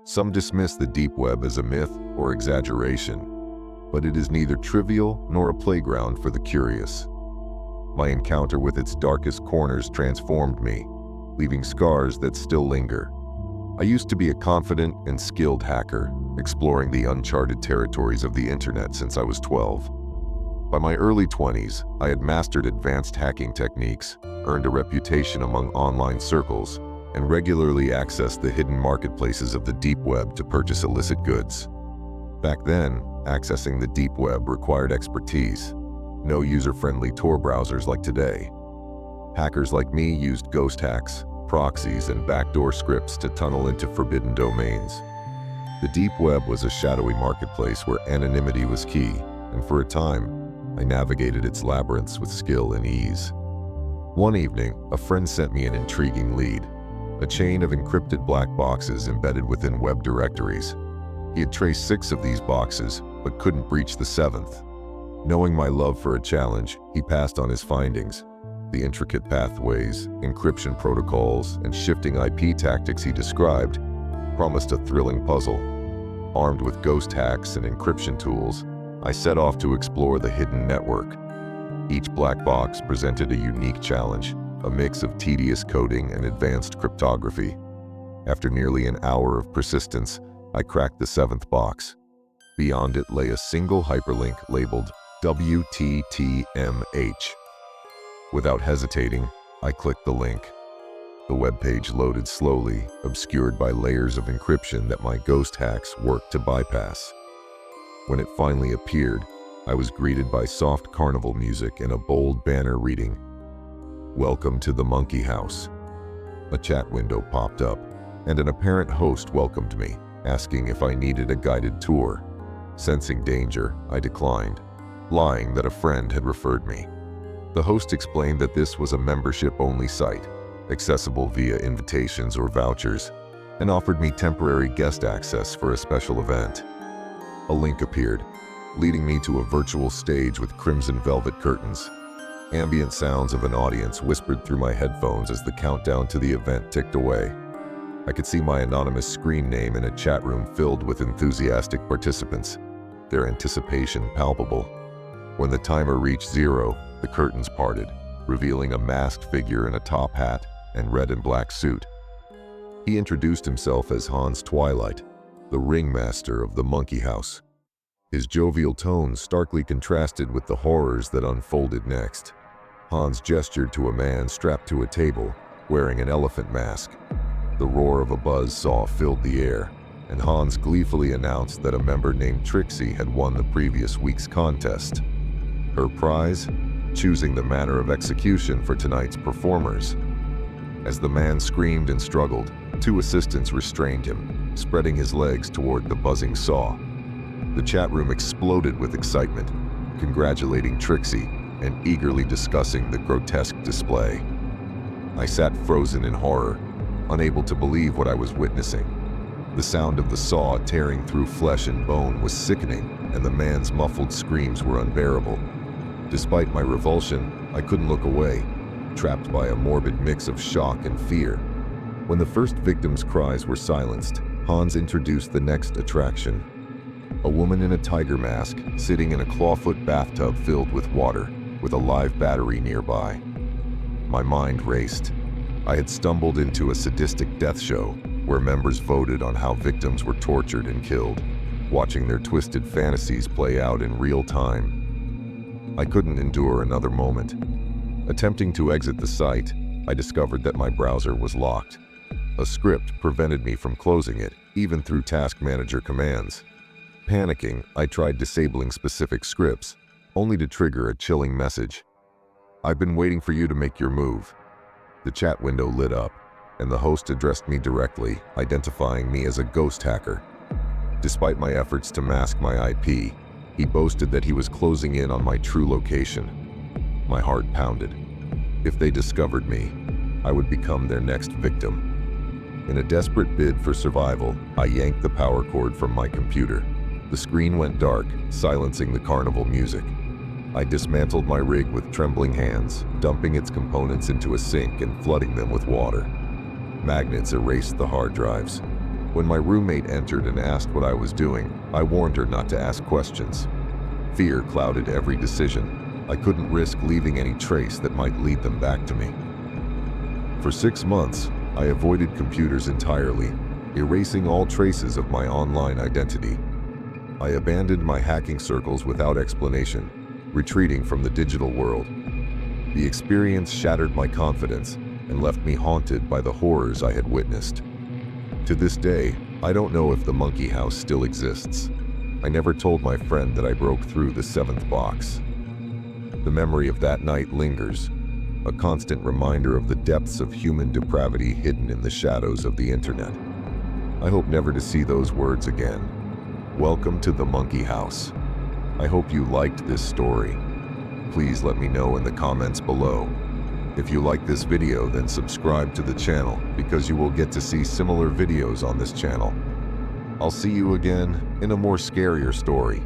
Some dismiss the deep web as a myth or exaggeration, but it is neither trivial nor a playground for the curious. My encounter with its darkest corners transformed me, leaving scars that still linger. I used to be a confident and skilled hacker, exploring the uncharted territories of the internet since I was 12. By my early 20s, I had mastered advanced hacking techniques, earned a reputation among online circles, and regularly accessed the hidden marketplaces of the deep web to purchase illicit goods. Back then, accessing the deep web required expertise, no user-friendly Tor browsers like today. Hackers like me used ghost hacks, proxies, and backdoor scripts to tunnel into forbidden domains. The deep web was a shadowy marketplace where anonymity was key, and for a time, I navigated its labyrinths with skill and ease. One evening, a friend sent me an intriguing lead, a chain of encrypted black boxes embedded within web directories. He had traced 6 of these boxes, but couldn't breach the 7th. Knowing my love for a challenge, he passed on his findings. The intricate pathways, encryption protocols, and shifting IP tactics he described promised a thrilling puzzle. Armed with ghost hacks and encryption tools, I set off to explore the hidden network. Each black box presented a unique challenge, a mix of tedious coding and advanced cryptography. After nearly an hour of persistence, I cracked the 7th box. Beyond it lay a single hyperlink labeled WTTMH. Without hesitating, I clicked the link. The web page loaded slowly, obscured by layers of encryption that my ghost hacks worked to bypass. When it finally appeared, I was greeted by soft carnival music and a bold banner reading, "Welcome to the Monkey House." A chat window popped up, and an apparent host welcomed me, asking if I needed a guided tour. Sensing danger, I declined, lying that a friend had referred me. The host explained that this was a membership-only site, accessible via invitations or vouchers, and offered me temporary guest access for a special event. A link appeared, leading me to a virtual stage with crimson velvet curtains. Ambient sounds of an audience whispered through my headphones as the countdown to the event ticked away. I could see my anonymous screen name in a chat room filled with enthusiastic participants, their anticipation palpable. When the timer reached 0, the curtains parted, revealing a masked figure in a top hat and red and black suit. He introduced himself as Hans Twilight, the ringmaster of the Monkey House. His jovial tone starkly contrasted with the horrors that unfolded next. Hans gestured to a man strapped to a table, wearing an elephant mask. The roar of a buzzsaw filled the air, and Hans gleefully announced that a member named Trixie had won the previous week's contest. Her prize? Choosing the manner of execution for tonight's performers. As the man screamed and struggled, 2 assistants restrained him, spreading his legs toward the buzzing saw. The chat room exploded with excitement, congratulating Trixie and eagerly discussing the grotesque display. I sat frozen in horror, unable to believe what I was witnessing. The sound of the saw tearing through flesh and bone was sickening, and the man's muffled screams were unbearable. Despite my revulsion, I couldn't look away, trapped by a morbid mix of shock and fear. When the first victim's cries were silenced, Hans introduced the next attraction. A woman in a tiger mask, sitting in a clawfoot bathtub filled with water, with a live battery nearby. My mind raced. I had stumbled into a sadistic death show, where members voted on how victims were tortured and killed, watching their twisted fantasies play out in real time. I couldn't endure another moment. Attempting to exit the site, I discovered that my browser was locked. A script prevented me from closing it, even through task manager commands. Panicking, I tried disabling specific scripts, only to trigger a chilling message. "I've been waiting for you to make your move." The chat window lit up, and the host addressed me directly, identifying me as a ghost hacker. Despite my efforts to mask my IP, he boasted that he was closing in on my true location. My heart pounded. If they discovered me, I would become their next victim. In a desperate bid for survival, I yanked the power cord from my computer. The screen went dark, silencing the carnival music. I dismantled my rig with trembling hands, dumping its components into a sink and flooding them with water. Magnets erased the hard drives. When my roommate entered and asked what I was doing, I warned her not to ask questions. Fear clouded every decision. I couldn't risk leaving any trace that might lead them back to me. For 6 months, I avoided computers entirely, erasing all traces of my online identity. I abandoned my hacking circles without explanation, retreating from the digital world. The experience shattered my confidence and left me haunted by the horrors I had witnessed. To this day, I don't know if the monkey house still exists. I never told my friend that I broke through the 7th box. The memory of that night lingers, a constant reminder of the depths of human depravity hidden in the shadows of the internet. I hope never to see those words again. Welcome to the monkey house. I hope you liked this story. Please let me know in the comments below. If you like this video, then subscribe to the channel because you will get to see similar videos on this channel. I'll see you again in a more scarier story.